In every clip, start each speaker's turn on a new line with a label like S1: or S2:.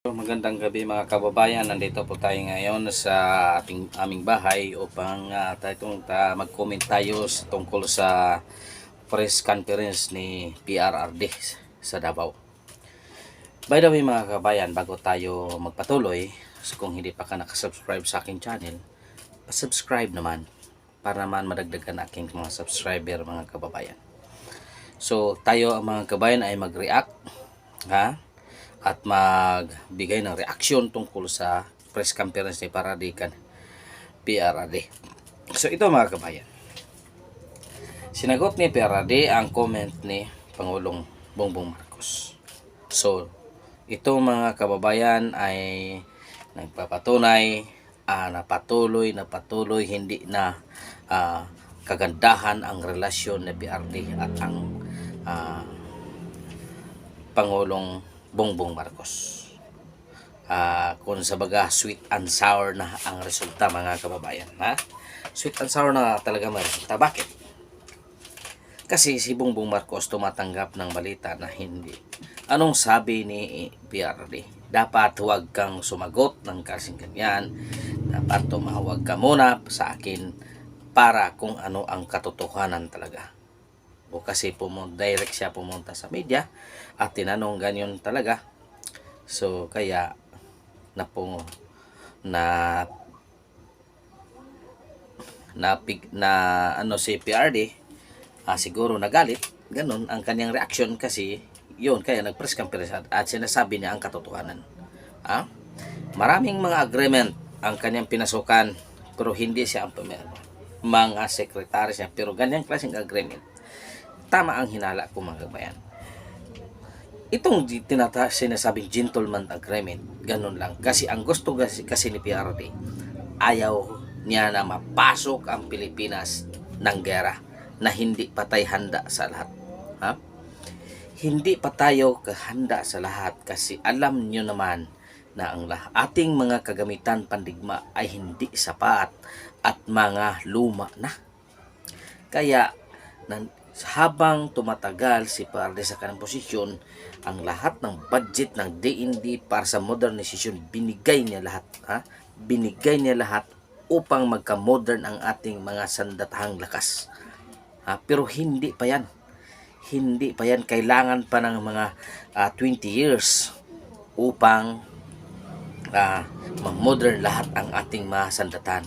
S1: Magandang gabi mga kababayan. Nandito po tayo ngayon sa aming bahay upang mag-comment tayo tungkol sa press conference ni PRRD sa Davao. By the way mga kababayan, bago tayo magpatuloy, so kung hindi pa ka nakasubscribe sa aking channel, pasubscribe naman para naman madagdagan aking mga subscriber mga kababayan. So tayo ang mga kababayan ay mag-react at magbigay ng reaksyon tungkol sa press conference ni PRRD. So ito mga kabayan, sinagot ni PRRD ang comment ni Pangulong Bongbong Marcos. So ito mga kababayan ay nagpapatunay na patuloy hindi na kagandahan ang relasyon ni PRRD at ang Pangulong Bongbong Marcos. Kung sa baga sweet and sour na ang resulta mga kababayan, sweet and sour na talaga may resulta. Bakit? Kasi si Bongbong Marcos tumatanggap ng balita na hindi. Anong sabi ni PRRD? Dapat huwag kang sumagot ng kasing ganyan. Dapat tumawag ka muna sa akin para kung ano ang katotohanan talaga. O kasi direct siya pumunta sa media at tinanong ganyan talaga. So kaya si PRD siguro nagalit, ganun ang kanyang reaction kasi yun, kaya nag-press conference at sinasabi niya ang katotohanan. Maraming mga agreement ang kanyang pinasukan pero hindi siya ang mga secretary siya, pero ganyang klaseng agreement. Tama ang hinala ko mga kabayan. Itong sinasabing gentleman agreement, ganun lang. Kasi ang gusto kasi ni PRRD, ayaw niya na mapasok ang Pilipinas ng gera na hindi pa tayo handa sa lahat. Hindi pa tayo handa sa lahat kasi alam nyo naman na ang ating mga kagamitan pandigma ay hindi sapat at mga luma na. Kaya habang tumatagal si PRRD sa kanyang posisyon, ang lahat ng budget ng DND para sa modernization binigay niya lahat. Binigay niya lahat upang magka-modern ang ating mga sandatahang lakas. Pero hindi pa yan. Hindi pa yan. Kailangan pa ng mga 20 years upang ma-modern lahat ang ating mga sandatan.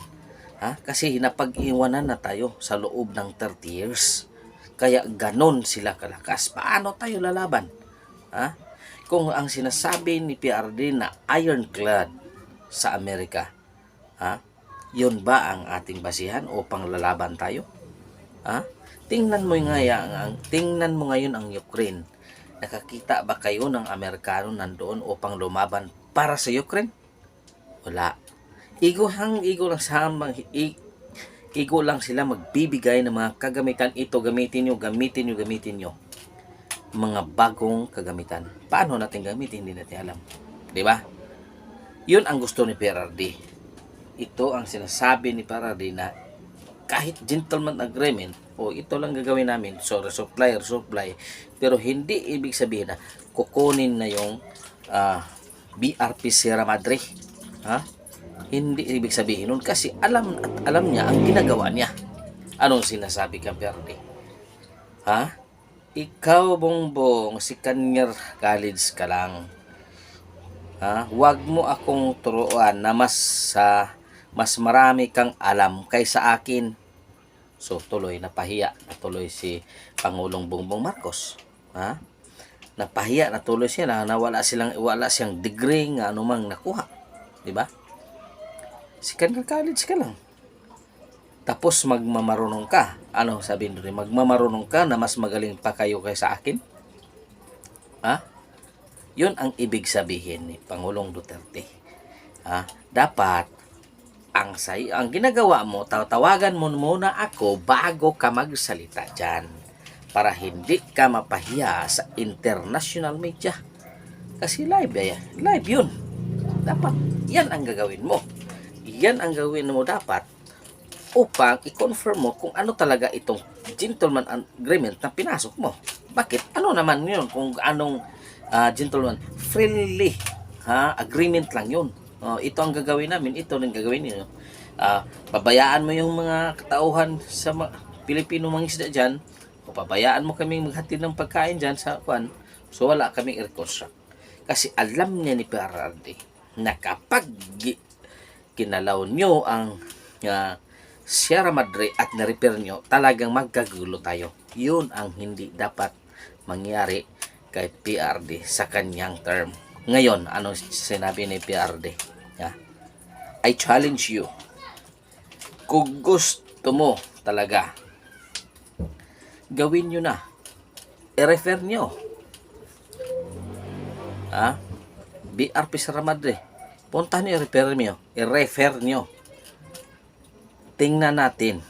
S1: Kasi napag-iwanan na tayo sa loob ng 30 years. Kaya ganon sila kalakas. Paano tayo lalaban? Kung ang sinasabi ni PRRD na ironclad sa Amerika, yun ba ang ating basihan upang lalaban tayo? Tingnan mo ngayon ang Ukraine. Nakakita ba kayo ng Amerikano nandoon upang lumaban para sa Ukraine? Wala. Igo lang sila magbibigay ng mga kagamitan. Ito gamitin nyo. Mga bagong kagamitan. Paano natin gamitin? Hindi natin alam. Diba? Yun ang gusto ni PRRD. Ito ang sinasabi ni PRRD na kahit gentleman agreement, ito lang gagawin namin. So, supply. Pero hindi ibig sabihin na kukunin na yung BRP Sierra Madre. Hindi ibig sabihin nun kasi alam niya ang ginagawa niya. Anong sinasabi ka, PRRD? Ikaw, Bongbong, si Kanyar College ka lang. Huwag mo akong turuan na mas marami kang alam kaysa akin. So tuloy napahiya na tuloy si Pangulong Bongbong Marcos. Napahiya na tuloy siya na wala siyang degree nga anumang nakuha. Diba? Si Kanyar College ka lang. Tapos magmamarunong ka. Ano sabihin doon? Magmamarunong ka na mas magaling pa kayo kaysa akin? Yun ang ibig sabihin ni Pangulong Duterte. Dapat ang ginagawa mo, tawagan mo muna ako bago ka magsalita dyan. Para hindi ka mapahiya sa international media. Kasi live yun. Dapat yan ang gagawin mo. Yan ang gawin mo dapat upang i-confirm mo kung ano talaga itong gentleman agreement na pinasok mo. Bakit? Ano naman yun kung anong gentleman? Freely Agreement lang yun. Ito ang gagawin namin, ito ang gagawin niyo. Pabayaan mo yung mga katauhan sa Pilipino mga isda dyan, o pabayaan mo kaming maghatid ng pagkain dyan sa kwan, so wala kaming i-reconstruct. Kasi alam niya ni PRRD na kapag kinalaw nyo ang Sierra Madre at na-repair nyo, talagang magkagulo tayo. Yun ang hindi dapat mangyari kay PRD sa kanyang term. Ngayon, ano sinabi ni PRD? I challenge you. Kung gusto mo talaga, gawin nyo na. I-refer nyo. BRP Sierra Madre. Puntahan nyo, i-refer nyo. I-refer nyo. Tingnan natin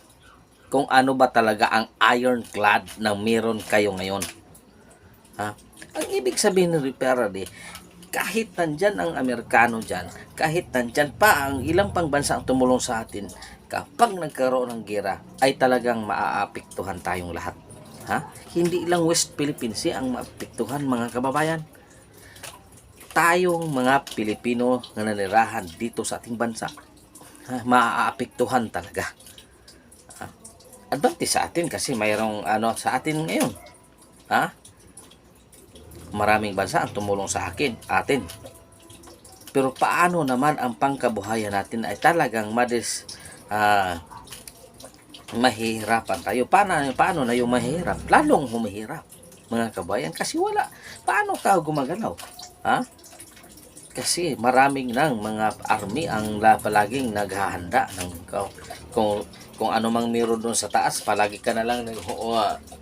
S1: kung ano ba talaga ang ironclad na meron kayo ngayon. Ang ibig sabihin ng PRRD, kahit nandyan ang Amerikano dyan, kahit nandyan pa ang ilang pang bansa ang tumulong sa atin, kapag nagkaroon ng gera, ay talagang maaapektuhan tayong lahat. Hindi lang West Philippines ang maapektuhan, mga kababayan. Tayong mga Pilipino na nanirahan dito sa ating bansa, maaapektuhan talaga. Advantage sa atin kasi mayroong sa atin ngayon. Maraming bansa ang tumulong sa atin. Pero paano naman ang pangkabuhayan natin ay talagang mahihirapan tayo. Paano na yung mahirap? Lalong humihirap, mga kabayan, kasi wala. Paano ka gumagalaw? Kasi maraming ng mga army ang palaging naghahanda ng kung ano mang meron doon sa taas, palagi ka na lang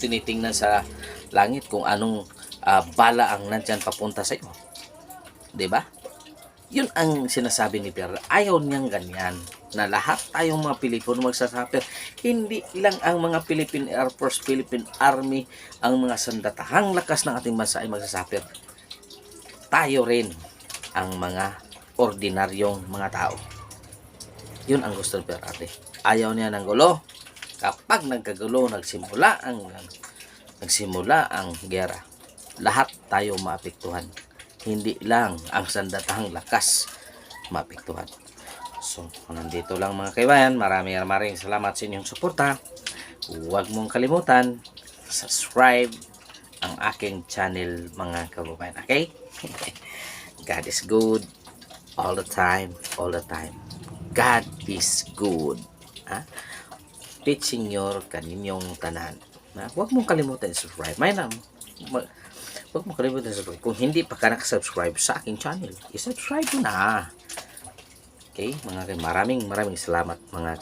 S1: tinitingnan sa langit kung anong bala ang nandyan papunta sa iyo. 'Di ba? Yun ang sinasabi ni Pierre. Ayaw niyang ganyan na lahat tayong mga Pilipino magsasuffer. Hindi lang ang mga Philippine Air Force, Philippine Army, ang mga sandatahang lakas ng ating bansa ay magsasuffer. Tayo rin ang mga ordinaryong mga tao. Yun ang gusto ni Pierre. Ayaw niya ng gulo. Kapag nagkagulo, nagsimula ang gera, lahat tayo maapektuhan. Hindi lang ang sandatahang lakas maapektuhan. So, nandito lang mga kaibayan. Maraming salamat sa inyong suporta. Huwag mong kalimutan, subscribe ang aking channel, mga kababayan. Okay? God is good all the time. God is good. Teaching your kaninyong tanan. Huwag mong kalimutan subscribe. Huwag mong kalimutan subscribe. Kung hindi pa ka nakasubscribe sa aking channel, isubscribe mo na. Okay? Maraming salamat mga